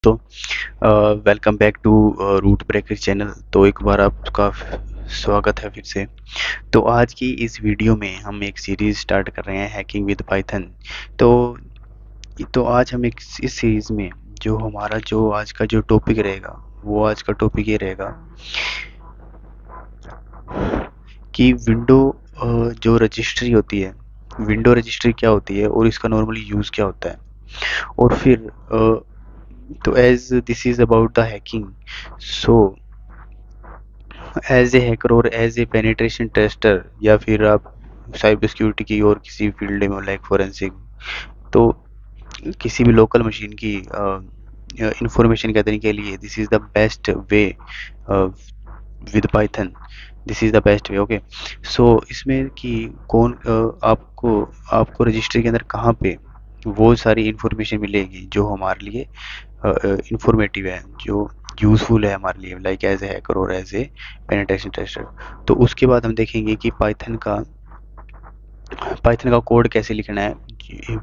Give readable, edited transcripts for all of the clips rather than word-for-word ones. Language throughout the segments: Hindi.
तो welcome back to root breaker channel. तो एक बार आपका स्वागत है फिर से। तो आज की इस वीडियो में हम एक सीरीज़ स्टार्ट कर रहे हैं, हैकिंग विद पाइथन। तो आज हम एक इस सीरीज़ में जो आज का जो टॉपिक रहेगा, वो आज का टॉपिक ये रहेगा कि जो रजिस्ट्री होती है, विंडो रजिस्ट्री क्या होती है और इसका नॉर्मली यूज़ क्या होता है। और फिर तो as this is about the hacking, so as a hacker और एज ए पेनिट्रेशन टेस्टर, या फिर आप साइबर सिक्योरिटी की और किसी फील्ड में लाइक फोरेंसिक, तो किसी भी लोकल मशीन की इंफॉर्मेशन गैदरिंग के लिए this is the best way with Python. This is the best way. Okay, so इसमें कि कौन आपको आपको रजिस्ट्री के अंदर कहाँ पे वो सारी इंफॉर्मेशन मिलेगी जो हमारे लिए इंफॉर्मेटिव है, जो यूज़फुल है हमारे लिए, लाइक एज ए हैकर और एज ए पेनिट्रेशन टेस्टर। तो उसके बाद हम देखेंगे कि पाइथन का कोड कैसे लिखना है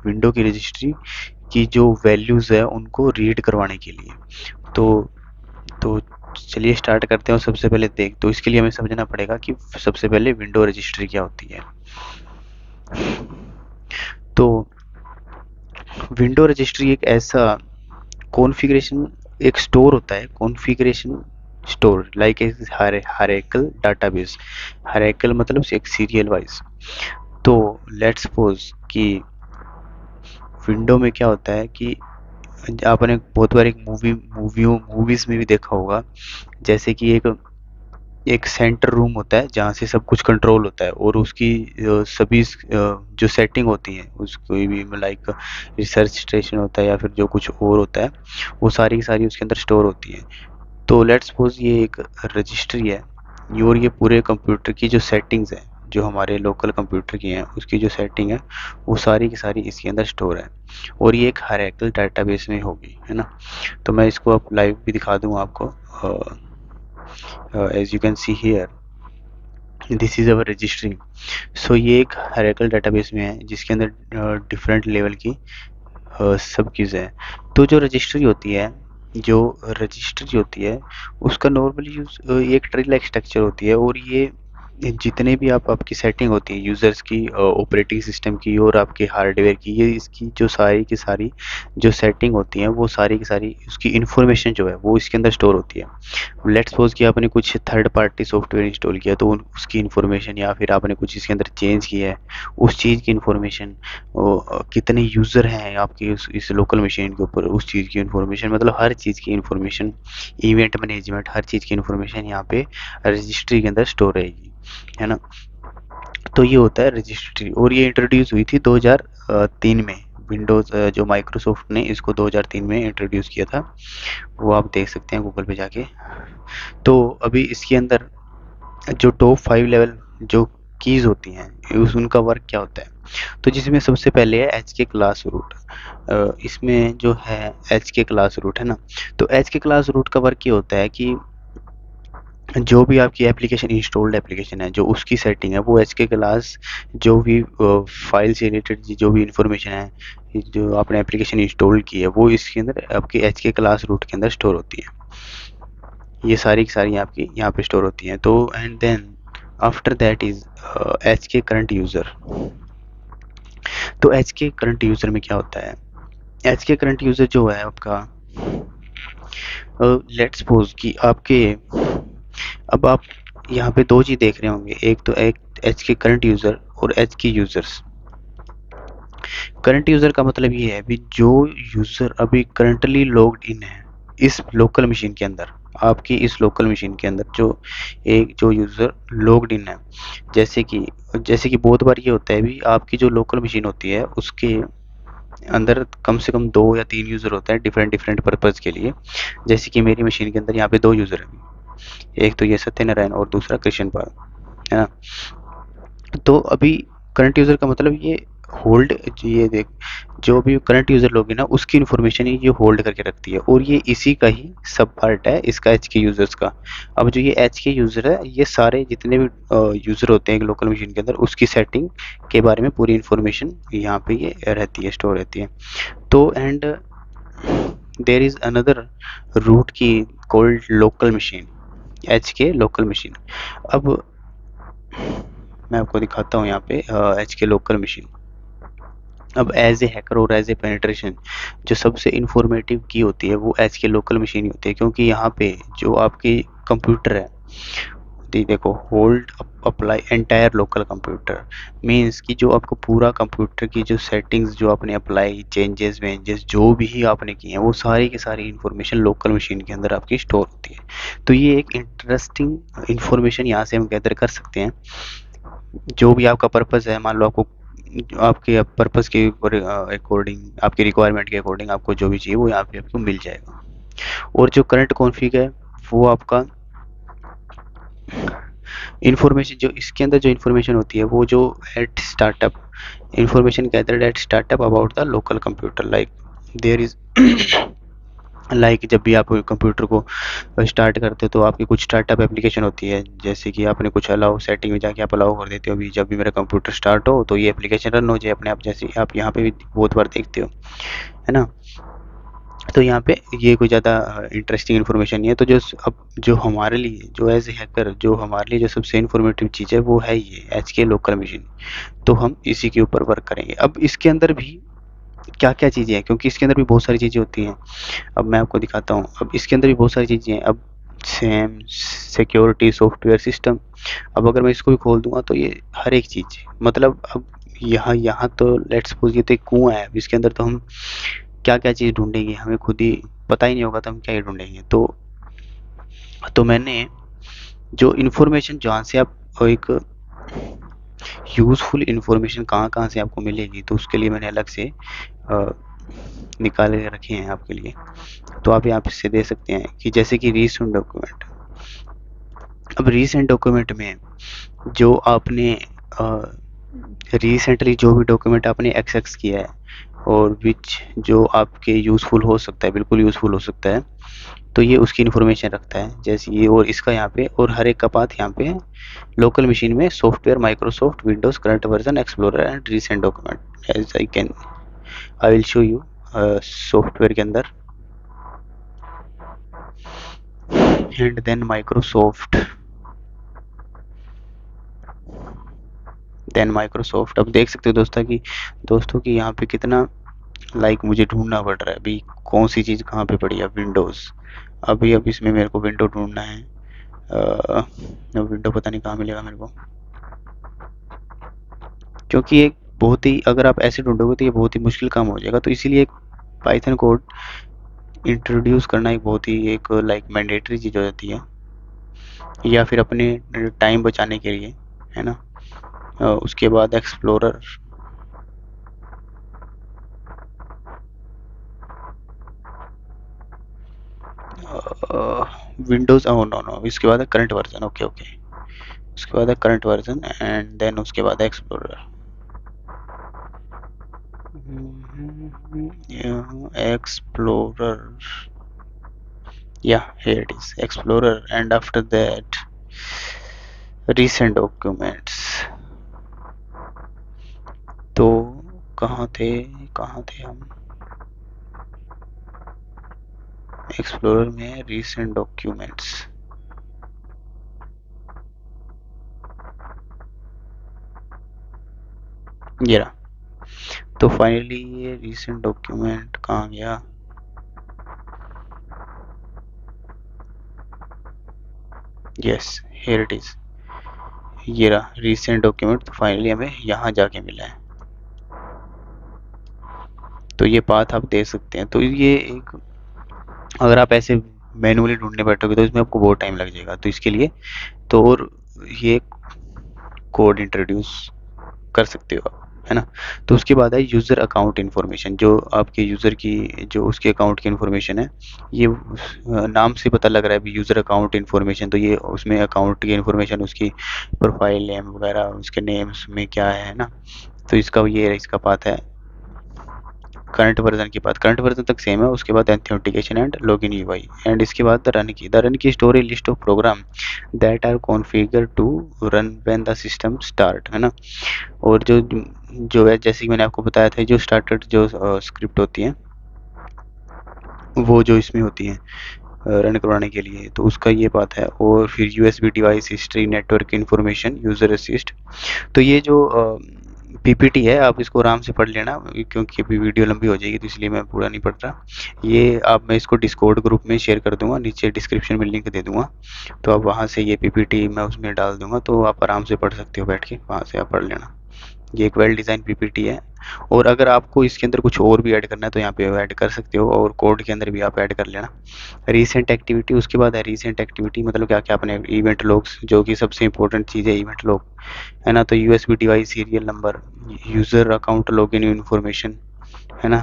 विंडो की रजिस्ट्री की जो वैल्यूज़ है उनको रीड करवाने के लिए। तो तो चलिए स्टार्ट करते हैं। और सबसे पहले तो इसके लिए हमें समझना पड़ेगा कि सबसे पहले विंडो रजिस्ट्री क्या होती है। तो विंडो रजिस्ट्री एक ऐसा कॉन्फ़िगरेशन, एक स्टोर होता है, configuration store, like a hierarchical database. Hierarchical मतलब एक सीरियल वाइज। तो लेट्स सपोज कि विंडो में क्या होता है कि आपने बहुत बार एक मूवीज में भी देखा होगा, जैसे कि एक सेंटर रूम होता है जहाँ से सब कुछ कंट्रोल होता है, और उसकी सभी जो सेटिंग होती है, उस कोई भी लाइक रिसर्च स्टेशन होता है या फिर जो कुछ और होता है, वो सारी की सारी उसके अंदर स्टोर होती है। तो लेट्स सपोज ये एक रजिस्ट्री है, और ये पूरे कंप्यूटर की जो सेटिंग्स है, जो हमारे लोकल कंप्यूटर की हैं, उसकी जो सेटिंग है वो सारी की सारी इसके अंदर स्टोर है, और ये एक हायरार्किकल डाटाबेस में होगी, है ना। तो मैं इसको अब लाइव भी दिखा दूंगा आपको। As you can see here, this is our registry. So ये एक हायरार्किकल डाटाबेस में है जिसके अंदर डिफरेंट लेवल की सब चीज़ें हैं। तो जो रजिस्ट्री होती है उसका नॉर्मली यूज़ एक ट्री लाइक स्ट्रक्चर होती है, और ये जितने भी आपकी सेटिंग होती है यूज़र्स की, ऑपरेटिंग सिस्टम की और आपके हार्डवेयर की, ये इसकी जो सारी की सारी जो सेटिंग होती हैं वो सारी की सारी उसकी इन्फॉर्मेशन जो है वो इसके अंदर स्टोर होती है। लेट्स सपोज कि आपने कुछ थर्ड पार्टी सॉफ्टवेयर इंस्टॉल किया, तो उसकी इन्फॉर्मेशन, या फिर आपने कुछ इसके अंदर चेंज किया है उस चीज़ की इन्फॉर्मेशन, कितने यूज़र हैं आपकी इस लोकल मशीन के ऊपर, उस चीज़ की इन्फॉर्मेशन, मतलब हर चीज़ की इन्फॉर्मेशन, इवेंट मैनेजमेंट, हर चीज़ की इन्फॉर्मेशन यहाँ पे रजिस्ट्री के अंदर स्टोर रहेगी, है ना। तो ये होता है रजिस्ट्री, और ये इंट्रोड्यूस हुई थी 2003 में। विंडोज़ जो माइक्रोसॉफ्ट ने इसको 2003 में इंट्रोड्यूस किया था, वो आप देख सकते हैं गूगल पे जाके। तो अभी इसके अंदर जो टॉप 5 लेवल जो कीज़ होती हैं उनका वर्क क्या होता है। तो जिसमें सबसे पहले है एच के क्लास रूट। इसमें जो है एच के क्लास रूट, है ना। तो एच के क्लास रूट का वर्क ये होता है कि जो भी आपकी एप्लीकेशन, इंस्टॉल्ड एप्लीकेशन है, जो उसकी सेटिंग है वो एच के क्लास, जो भी फाइल से रिलेटेड जो भी इंफॉर्मेशन है, जो आपने एप्लीकेशन इंस्टॉल की है, वो इसके अंदर आपके एच के क्लास रूट के अंदर स्टोर होती है। ये सारी की सारी आपकी यहाँ पे स्टोर होती हैं। तो and then after that is H K current user. तो एच के करंट यूज़र में क्या होता है, एच के करंट यूज़र जो है आपका, लेट्स सपोज कि आपके, अब आप यहाँ पे दो चीज़ देख रहे होंगे, एक तो एक एच के करंट यूज़र और एच के यूज़र्स। करंट यूज़र का मतलब ये है अभी जो यूज़र अभी करंटली लॉग्ड इन है इस लोकल मशीन के अंदर, आपकी इस लोकल मशीन के अंदर जो यूज़र लॉग्ड इन है। जैसे कि बहुत बार ये होता है भी, आपकी जो लोकल मशीन होती है उसके अंदर कम से कम 2 या 3 यूज़र होते हैं डिफरेंट डिफरेंट पर्पज़ के लिए। जैसे कि मेरी मशीन के अंदर यहाँ पे 2 यूज़र हैं, एक तो ये सत्यनारायण और दूसरा कृष्ण पाल, है ना। तो अभी करंट यूज़र का मतलब होल्ड ये देख जो भी करंट यूज़र लोग हैं ना, उसकी इन्फॉर्मेशन ये होल्ड करके रखती है, और ये इसी का ही सब पार्ट है इसका, एच के यूज़र्स का। अब जो ये एच के यूज़र है, ये सारे जितने भी यूज़र होते हैं एक लोकल मशीन के अंदर, उसकी सेटिंग के बारे में पूरी इन्फॉर्मेशन यहाँ पे ये रहती है, स्टोर रहती है। तो and there is another root key called local machine, H K local machine. अब मैं आपको दिखाता हूँ यहाँ पे एच के लोकल मशीन। अब एज ए हैकर और एज ए पेनिट्रेशन जो सबसे इंफॉर्मेटिव की होती है वो एच के लोकल मशीन ही होती है, क्योंकि यहाँ पे जो आपकी कंप्यूटर है, देखो, hold apply entire local computer means कि जो आपको पूरा कंप्यूटर की जो सेटिंग्स जो आपने अप्लाई चेंजेस वेंजेस जो भी आपने किए हैं वो सारी की सारी इंफॉर्मेशन लोकल मशीन के अंदर आपकी स्टोर होती है। तो ये एक इंटरेस्टिंग इंफॉर्मेशन यहाँ से हम गैदर कर सकते हैं। जो भी आपका पर्पस है, मान लो आपको आपके पर्पस के अकॉर्डिंग, आपकी रिक्वायरमेंट के अकॉर्डिंग आपको जो भी चाहिए वो यहाँ पे आपको मिल जाएगा। और जो करंट कॉन्फ़िग है वो आपका इंफॉर्मेशन, जो इसके अंदर जो इंफॉर्मेशन होती है वो जो at startup information gathered at startup about the local computer, like there is like जब भी आप कंप्यूटर को स्टार्ट करते हो तो आपकी कुछ स्टार्टअप एप्लीकेशन होती है, जैसे कि आपने कुछ अलाउ सेटिंग में जाके आप अलाउ कर देते हो, अभी जब भी मेरा कंप्यूटर स्टार्ट हो तो ये एप्लीकेशन रन हो जाए अपने आप, जैसे आप यहाँ पे भी बहुत बार देखते हो, है ना। तो यहाँ पे ये कोई ज़्यादा इंटरेस्टिंग इन्फॉर्मेशन नहीं है। तो जो अब जो हमारे लिए जो एज ए हैकर जो हमारे लिए जो सबसे इन्फॉर्मेटिव चीज़ है वो है ये एच के लोकल मशीन। तो हम इसी के ऊपर वर्क करेंगे। अब इसके अंदर भी क्या क्या चीज़ें हैं, क्योंकि इसके अंदर भी बहुत सारी चीज़ें होती हैं। अब मैं आपको दिखाता हूँ। अब इसके अंदर भी बहुत सारी चीज़ें हैं। अब सेम सिक्योरिटी सॉफ्टवेयर सिस्टम, अब अगर मैं इसको भी खोल दूंगा तो ये हर एक चीज़, मतलब अब यहाँ यहाँ तो लेट्स सपोज ये तो एक कुआं है, अब इसके अंदर तो हम क्या क्या चीज़ ढूंढेंगे हमें खुद ही पता ही नहीं होगा, तो हम क्या ही ढूंढेंगे। तो मैंने जो इन्फॉर्मेशन जहाँ से आप एक यूज़फुल इन्फॉर्मेशन कहाँ कहाँ से आपको मिलेगी, तो उसके लिए मैंने अलग से निकाल के रखे हैं आपके लिए। तो आप यहाँ से दे सकते हैं कि जैसे कि रीसेंट डॉक्यूमेंट। अब रीसेंट डॉक्यूमेंट में जो आपने रिसेंटली जो भी डॉक्यूमेंट आपने एक्सेस किया है और विच जो आपके यूज़फुल हो सकता है, बिल्कुल यूज़फुल हो सकता है, तो ये उसकी इन्फॉर्मेशन रखता है। जैसे ये और इसका यहाँ पे और हर एक का पाथ यहाँ पे है। लोकल मशीन में software Microsoft Windows current version explorer and recent document as I will show you. Software के अंदर एंड देन माइक्रोसॉफ्ट। अब देख सकते हो दोस्तों कि यहाँ पे कितना मुझे ढूंढना पड़ रहा है अभी कौन सी चीज़ कहाँ पे पड़ी है। विंडोज़, अभी अब इसमें मेरे को विंडो ढूंढना है। विंडो पता नहीं कहाँ मिलेगा मेरे को, क्योंकि एक बहुत ही, अगर आप ऐसे ढूंढोगे तो ये बहुत ही मुश्किल काम हो जाएगा। तो इसीलिए एक पाइथन कोड इंट्रोड्यूस करना एक बहुत ही एक मैंडेटरी चीज़ हो जाती है, या फिर अपने टाइम बचाने के लिए, है ना। उसके बाद एक्सप्लोरर, विंडोज़, नो नो, इसके बाद है करंट वर्जन। ओके ओके, उसके बाद है करंट वर्जन एंड देन उसके बाद है explorer. Explorer, yeah, here it is, Explorer, and after that recent documents। तो कहाँ थे हम? एक्सप्लोरर में recent documents, ये रहा। तो फाइनली ये recent document कहाँ गया? यस, here it is, ये रहा recent document। तो फाइनली हमें यहाँ जाके मिला है। तो ये पाथ आप दे सकते हैं। तो ये एक, अगर आप ऐसे मैनुअली ढूंढने बैठोगे तो इसमें आपको बहुत टाइम लग जाएगा। तो इसके लिए तो और ये कोड इंट्रोड्यूस कर सकते हो आप, है ना। तो उसके बाद है यूज़र अकाउंट इन्फॉर्मेशन, जो आपके यूज़र की जो उसके अकाउंट की इन्फॉर्मेशन है। ये नाम से पता लग रहा है अभी यूज़र अकाउंट इन्फॉर्मेशन, तो ये उसमें अकाउंट की इन्फॉर्मेशन, उसकी प्रोफाइल नेम वगैरह, उसके नेम्स में क्या है ना। तो इसका पाथ है करंट वर्जन के बाद, करंट वर्जन तक सेम है। उसके बाद authentication and login UI, and इसके बाद the run key story list of program that are configure to run when the system start, है ना। और जो है, जैसे कि मैंने आपको बताया था, जो स्टार्टेड जो स्क्रिप्ट होती है वो जो इसमें होती हैं रन करवाने के लिए, तो उसका ये बात है। और फिर USB device history, network information, user assist. तो ये जो पीपीटी है आप इसको आराम से पढ़ लेना, क्योंकि अभी वीडियो लंबी हो जाएगी तो इसलिए मैं पूरा नहीं पढ़ रहा। ये आप मैं इसको डिस्कॉर्ड ग्रुप में शेयर कर दूंगा, नीचे डिस्क्रिप्शन में लिंक दे दूंगा, तो आप वहाँ से ये पीपीटी मैं उसमें डाल दूंगा, तो आप आराम से पढ़ सकते हो बैठ के, वहाँ से आप पढ़ लेना। ये एक वेल डिज़ाइन पीपीटी है। और अगर आपको इसके अंदर कुछ और भी ऐड करना है तो यहाँ पे ऐड कर सकते हो, और कोड के अंदर भी आप ऐड कर लेना। रीसेंट एक्टिविटी, उसके बाद है रीसेंट एक्टिविटी, मतलब क्या क्या अपने इवेंट लॉग्स, जो कि सबसे इंपॉर्टेंट चीज़ है इवेंट लॉग, है ना। तो USB device serial number, user account login information, है ना।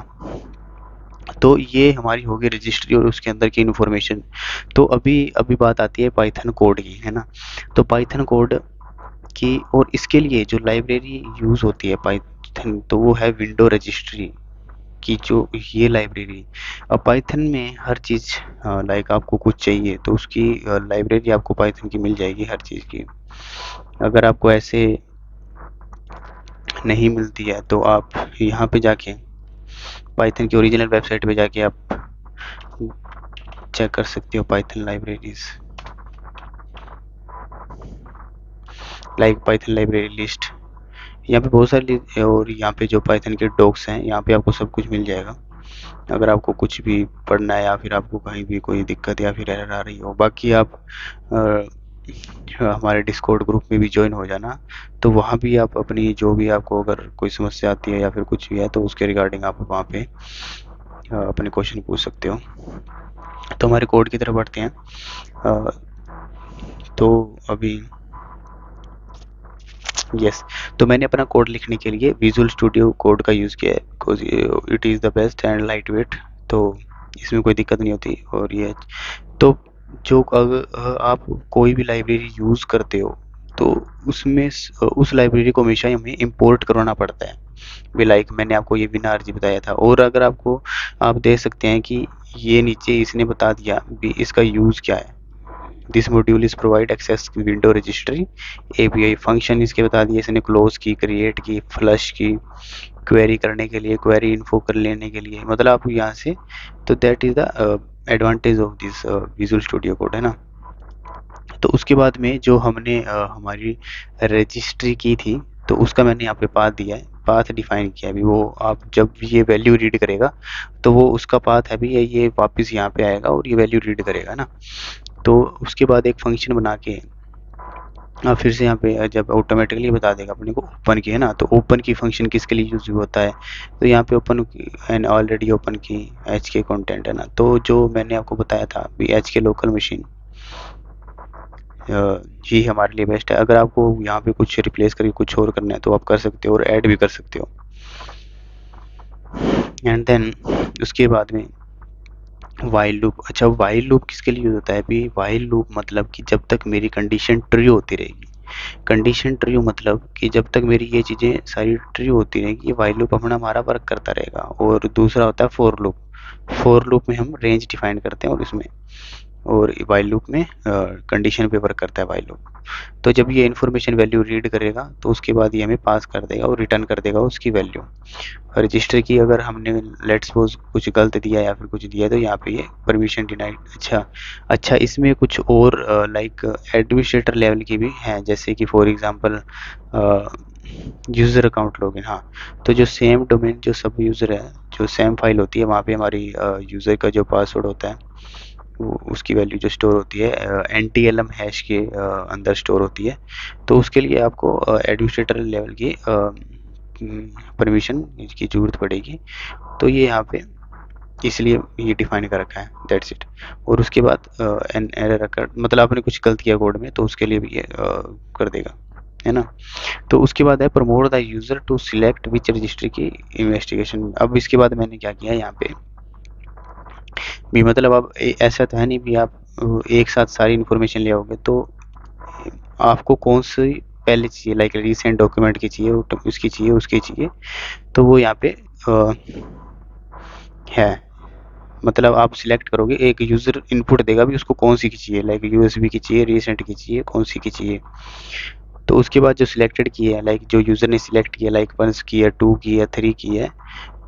तो ये हमारी होगी रजिस्ट्री और उसके अंदर की इन्फॉर्मेशन। तो अभी अभी बात आती है पाइथन कोड की, है ना। तो पाइथन कोड की, और इसके लिए जो लाइब्रेरी यूज़ होती है पाइथन, तो वो है विंडो रजिस्ट्री की जो ये लाइब्रेरी। अब पाइथन में हर चीज़ लाइक आपको कुछ चाहिए तो उसकी लाइब्रेरी आपको पाइथन की मिल जाएगी हर चीज़ की। अगर आपको ऐसे नहीं मिलती है तो आप यहाँ पे जाके पाइथन की ओरिजिनल वेबसाइट पे जाके आप चेक कर सकते हो Python libraries, like Python library list. यहाँ पे बहुत सारी और यहाँ पे जो पाइथन के डॉक्स हैं यहाँ पे आपको सब कुछ मिल जाएगा, अगर आपको कुछ भी पढ़ना है या फिर आपको कहीं भी कोई दिक्कत या फिर एरर आ रही हो। बाकी आप हमारे डिस्कॉर्ड ग्रुप में भी ज्वाइन हो जाना, तो वहाँ भी आप अपनी जो भी आपको अगर कोई समस्या आती है या फिर कुछ भी है तो उसके रिगार्डिंग आप वहाँ पे अपने क्वेश्चन पूछ सकते हो। तो हमारे कोड की तरफ बढ़ते हैं। तो अभी यस, तो मैंने अपना कोड लिखने के लिए विजुअल स्टूडियो कोड का यूज़ किया है, because it is the best and light weight, तो इसमें कोई दिक्कत नहीं होती। और ये तो जो अगर आप कोई भी लाइब्रेरी यूज़ करते हो तो उसमें उस लाइब्रेरी को हमेशा हमें इंपोर्ट करवाना पड़ता है भी, लाइक मैंने आपको ये बिना अर्जी बताया था। और अगर आपको आप देख सकते हैं कि ये नीचे इसने बता दिया भी इसका यूज़ क्या है। This module is provide access window registry API function इसके बता दिए इसने, क्लोज की, क्रिएट की, फ्लश की, क्वेरी करने के लिए, क्वेरी इन्फो कर लेने के लिए, मतलब आप यहाँ से, तो that is the advantage of this visual studio code, है ना। तो उसके बाद में जो हमने हमारी रजिस्ट्री की थी तो उसका मैंने यहाँ पे पाथ दिया है, पाथ डिफाइन किया है अभी। वो आप जब ये वैल्यू रीड करेगा तो वो उसका पाथ है भी, ये वापस यहाँ पे आएगा और ये वैल्यू रीड करेगा ना। तो उसके बाद एक फंक्शन बना के फिर से यहाँ पे जब ऑटोमेटिकली बता देगा अपने को ओपन की, है ना। तो ओपन की फंक्शन किसके लिए यूज होता है, तो यहाँ पे ओपन एंड ऑलरेडी ओपन की एच के कंटेंट, है ना। तो जो मैंने आपको बताया था भी एच के लोकल मशीन ही हमारे लिए बेस्ट है। अगर आपको यहाँ पे कुछ रिप्लेस करके कुछ और करना है तो आप कर सकते हो और ऐड भी कर सकते हो। एंड देन उसके बाद में वाइल लूप। अच्छा, वाइल लूप किसके लिए यूज होता है भी, वाइल लूप मतलब कि जब तक मेरी कंडीशन ट्रू होती रहेगी। कंडीशन ट्रू मतलब कि जब तक मेरी ये चीज़ें सारी ट्रू होती रहेगी, ये वाइल लूप अपना हमारा वर्क करता रहेगा। और दूसरा होता है फॉर लूप। फॉर लूप में हम रेंज डिफाइन करते हैं और इसमें, और वाइल लूप में कंडीशन पे वर्क करता है वाइल लूप। तो जब ये इन्फॉर्मेशन वैल्यू रीड करेगा तो उसके बाद ये हमें पास कर देगा और रिटर्न कर देगा उसकी वैल्यू। रजिस्टर की अगर हमने लेट्स सपोज कुछ गलत दिया या फिर कुछ दिया तो यहाँ पे ये परमिशन डिनाइड। अच्छा इसमें कुछ और लाइक एडमिनिस्ट्रेटर लेवल की भी हैं, जैसे कि for example user account login. हाँ, तो जो सेम डोमेन जो सब यूज़र है, जो सेम फाइल होती है वहाँ पे हमारी यूज़र का जो पासवर्ड होता है वो उसकी वैल्यू जो स्टोर होती है NTLM हैश के अंदर स्टोर होती है। तो उसके लिए आपको एडमिनिस्ट्रेटर लेवल की परमिशन की ज़रूरत पड़ेगी। तो ये यहाँ पे इसलिए ये डिफाइन कर रखा है, दैट्स इट। और उसके बाद एन एरर अकर, मतलब आपने कुछ गलत किया कोड में तो उसके लिए भी ये कर देगा, है ना। तो उसके बाद है promote the user to select which registry key investigation. अब इसके बाद मैंने क्या किया यहाँ पे भी, मतलब अब ऐसा तो है नहीं भी आप एक साथ सारी इन्फॉर्मेशन ले आओगे, तो आपको कौन सी पहले चाहिए, लाइक रिसेंट डॉक्यूमेंट की चाहिए, उसकी चाहिए, उसकी चाहिए, तो वो यहाँ पे है। मतलब आप सिलेक्ट करोगे, एक यूज़र इनपुट देगा भी उसको कौन सी की चाहिए, लाइक यूएसबी की चाहिए, रिसेंट की चाहिए, कौन सी की चाहिए। तो उसके बाद जो सिलेक्टेड की है, लाइक जो यूज़र ने सिलेक्ट किया, लाइक 1 की है, 2 की है, 3 की है,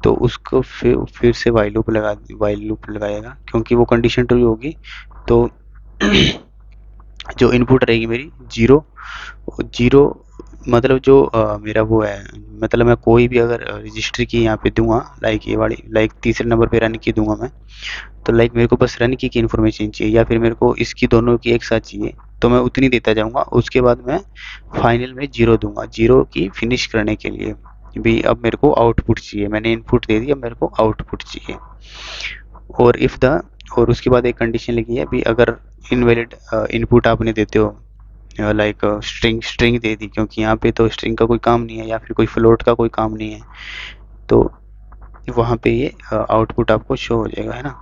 तो उसको फिर से वाइल लूप लगाएगा, क्योंकि वो कंडीशन ट्रू होगी तो जो इनपुट रहेगी मेरी जीरो, जीरो मतलब जो मेरा वो है, मतलब मैं कोई भी अगर रजिस्टर की यहाँ पे दूंगा, लाइक ये वाली, लाइक तीसरे नंबर पे रन की दूंगा मैं, तो लाइक मेरे को बस रन की इन्फॉर्मेशन चाहिए या फिर मेरे को इसकी दोनों की एक साथ चाहिए, तो मैं उतनी देता जाऊंगा। उसके बाद मैं फाइनल में जीरो दूंगा, जीरो की फिनिश करने के लिए भी अब मेरे को आउटपुट चाहिए। मैंने इनपुट दे दिया, मेरे को आउटपुट चाहिए। और इफ़ द, और उसके बाद एक कंडीशन लिखी है भी, अगर इनवैलिड इनपुट आपने देते हो, लाइक स्ट्रिंग दे दी, क्योंकि यहाँ पे तो स्ट्रिंग का कोई काम नहीं है या फिर कोई फ्लोट का कोई काम नहीं है, तो वहाँ पे ये आउटपुट आपको शो हो जाएगा, है ना।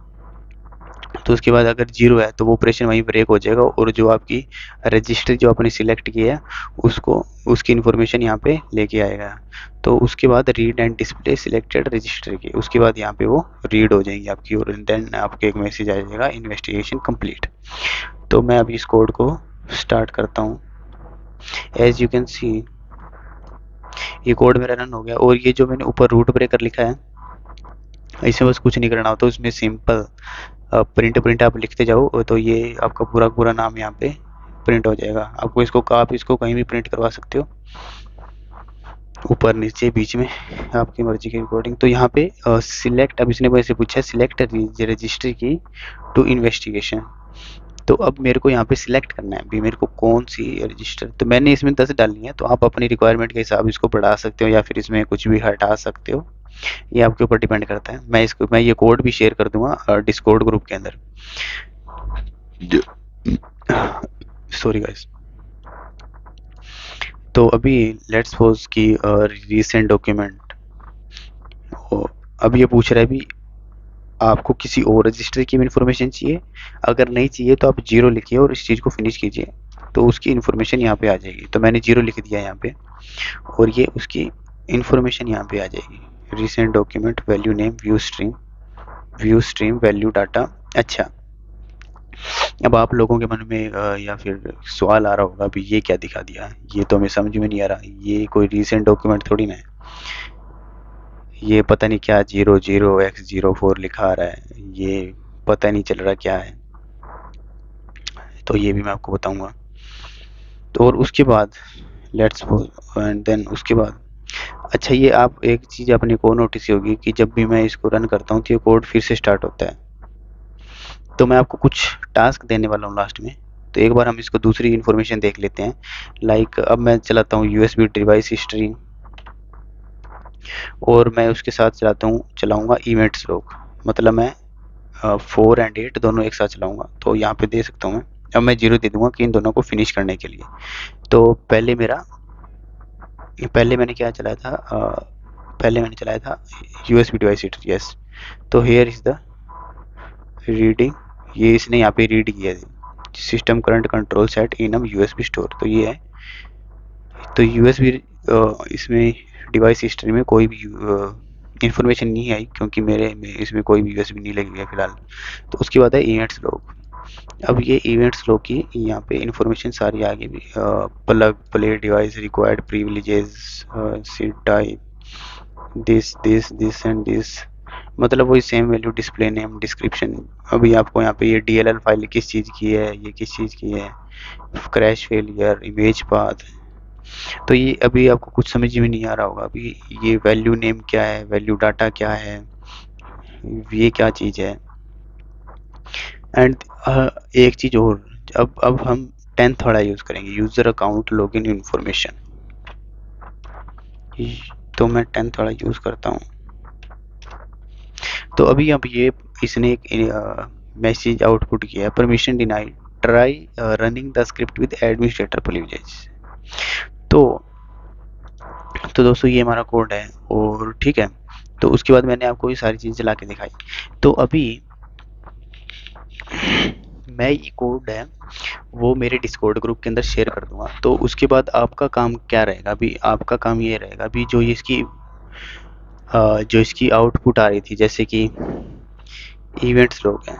तो उसके बाद अगर जीरो है तो वो ऑपरेशन वहीं ब्रेक हो जाएगा, और जो आपकी रजिस्टर जो आपने सिलेक्ट किया है उसको, उसकी इन्फॉर्मेशन यहाँ पे लेके आएगा। तो उसके बाद read and display selected register की, उसके बाद यहाँ पे वो रीड हो जाएंगी आपकी, और देन आपको एक मैसेज आ जाएगा इन्वेस्टिगेशन कंप्लीट। तो मैं अभी इस कोड को स्टार्ट करता हूँ। एज यू कैन सी ये कोड मेरा रन हो गया, और ये जो मैंने ऊपर रूट ब्रेकर लिखा है, इसमें बस कुछ नहीं करना होता, उसमें सिंपल प्रिंट प्रिंट आप लिखते जाओ, तो ये आपका पूरा पूरा नाम यहाँ पे प्रिंट हो जाएगा। आपको इसको, आप इसको कहीं भी प्रिंट करवा सकते हो, ऊपर नीचे बीच में, आपकी मर्जी की रिकॉर्डिंग। तो यहाँ पे सिलेक्ट, अब इसने मुझसे पूछा है सिलेक्ट रजिस्टर की टू इन्वेस्टिगेशन, तो अब मेरे को यहाँ पे सिलेक्ट करना है भी मेरे को कौन सी रजिस्टर, तो मैंने इसमें 10 डालनी है, तो आप अपनी रिक्वायरमेंट के हिसाब इसको बढ़ा सकते हो या फिर इसमें कुछ भी हटा सकते हो, ये आपके ऊपर डिपेंड करता है। मैं ये कोड भी शेयर कर दूंगा डिस्कॉर्ड ग्रुप के अंदर। Sorry guys. तो अभी लेट्स सपोज कि रीसेंट डॉक्यूमेंट, अब ये पूछ रहा है भी आपको किसी और रजिस्टर की इन्फॉर्मेशन चाहिए, अगर नहीं चाहिए तो आप जीरो लिखिए और इस चीज़ को फिनिश कीजिए, तो उसकी इन्फॉर्मेशन यहाँ पे आ जाएगी। तो मैंने जीरो लिख दिया यहाँ पे, और ये उसकी इन्फॉर्मेशन यहाँ पे आ जाएगी। Recent document, value name, view stream, value data. अच्छा, अब आप लोगों के मन में या फिर सवाल आ रहा होगा अभी ये क्या दिखा दिया, ये तो हमें समझ में नहीं आ रहा, ये कोई रिसेंट डॉक्यूमेंट थोड़ी ना है, ये पता नहीं क्या 00x04 लिखा आ रहा है, ये पता नहीं चल रहा क्या है। तो ये भी मैं आपको बताऊंगा। तो और उसके बाद लेट्स एंड देन उसके बाद, अच्छा ये आप एक चीज़ अपने को नोटिस होगी कि जब भी मैं इसको रन करता हूँ तो ये कोड फिर से स्टार्ट होता है। तो मैं आपको कुछ टास्क देने वाला हूँ लास्ट में, तो एक बार हम इसको दूसरी इन्फॉर्मेशन देख लेते हैं। लाइक अब मैं चलाता हूँ USB डिवाइस हिस्ट्री, और मैं उसके साथ चलाऊँगा इवेंट्स लॉग, मतलब मैं 4 एंड 8 दोनों एक साथ चलाऊँगा। तो यहाँ पे दे सकता हूँ मैं, अब मैं 0 दे दूँगा कि इन दोनों को फिनिश करने के लिए। तो पहले मैंने क्या चलाया था, पहले मैंने चलाया था USB डिवाइस हिस्ट्री, यस। तो हेयर इज़ द रीडिंग, ये इसने यहाँ पे रीड किया है, सिस्टम करंट कंट्रोल सेट इन USB स्टोर, तो ये है। तो USB इसमें डिवाइस हिस्ट्री में कोई भी इंफॉर्मेशन नहीं आई, क्योंकि मेरे में इसमें कोई भी USB नहीं लगी है फिलहाल। तो उसके बाद है इवेंट्स लॉग। अब ये इवेंट्स लॉग की यहाँ पे इंफॉर्मेशन सारी आ गई, plug play device required privileges, seat type, this and this, मतलब वही same value, display name, description. अभी आपको यहाँ पे ये DLL फाइल किस चीज़ की है, ये किस चीज़ की है, क्रैश फेलियर, इमेज पाथ। तो ये अभी आपको कुछ समझ में नहीं आ रहा होगा अभी, ये वैल्यू नेम क्या है, वैल्यू डाटा क्या है, ये क्या चीज़ है। एंड एक चीज़ और, अब हम 10th वाला यूज़ करेंगे, यूज़र अकाउंट लॉगिन इन्फॉर्मेशन। तो मैं 10th वाला यूज़ करता हूँ। तो अभी अब ये इसने एक मैसेज आउटपुट किया है, permission denied, try running the script with administrator privilege. तो दोस्तों ये हमारा कोड है, और ठीक है। तो उसके बाद मैंने आपको ये सारी चीज़ चला के दिखाई। तो अभी मैं ये कोड है वो मेरे डिस्कॉर्ड ग्रुप के अंदर शेयर कर दूंगा। तो उसके बाद आपका काम क्या रहेगा, अभी आपका काम ये रहेगा, अभी जो इसकी आउटपुट आ रही थी, जैसे कि इवेंट्स लोग हैं,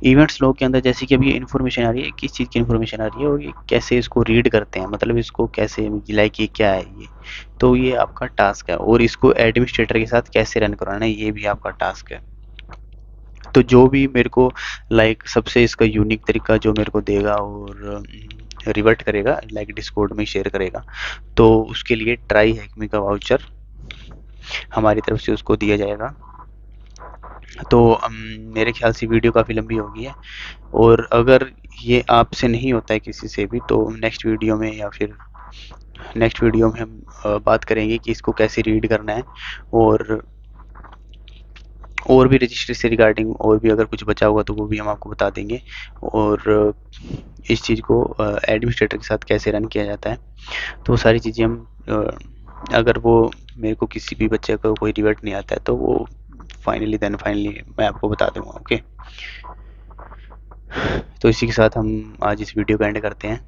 इवेंट्स लॉग के अंदर जैसे कि अभी ये इन्फॉर्मेशन आ रही है, किस चीज़ की इन्फॉर्मेशन आ रही है और ये कैसे इसको रीड करते हैं, मतलब इसको कैसे लाइक ये क्या है ये, तो ये आपका टास्क है। और इसको एडमिनिस्ट्रेटर के साथ कैसे रन करवाना है, ये भी आपका टास्क है। तो जो भी मेरे को लाइक सबसे इसका यूनिक तरीका जो मेरे को देगा और रिवर्ट करेगा लाइक डिस्कॉर्ड में शेयर करेगा, तो उसके लिए ट्राई हैकमी का वाउचर हमारी तरफ से उसको दिया जाएगा। तो मेरे ख्याल से वीडियो काफ़ी लंबी हो गई है, और अगर ये आपसे नहीं होता है किसी से भी, तो नेक्स्ट वीडियो में या फिर नेक्स्ट वीडियो में हम बात करेंगे कि इसको कैसे रीड करना है, और भी रजिस्ट्री से रिगार्डिंग और भी अगर कुछ बचा हुआ तो वो भी हम आपको बता देंगे, और इस चीज़ को एडमिनिस्ट्रेटर के साथ कैसे रन किया जाता है, तो वो सारी चीज़ें हम अगर वो मेरे को किसी भी बच्चे को कोई रिवर्ट नहीं आता है तो वो फाइनली मैं आपको बता दूंगा। ओके, तो इसी के साथ हम आज इस वीडियो का एंड करते हैं।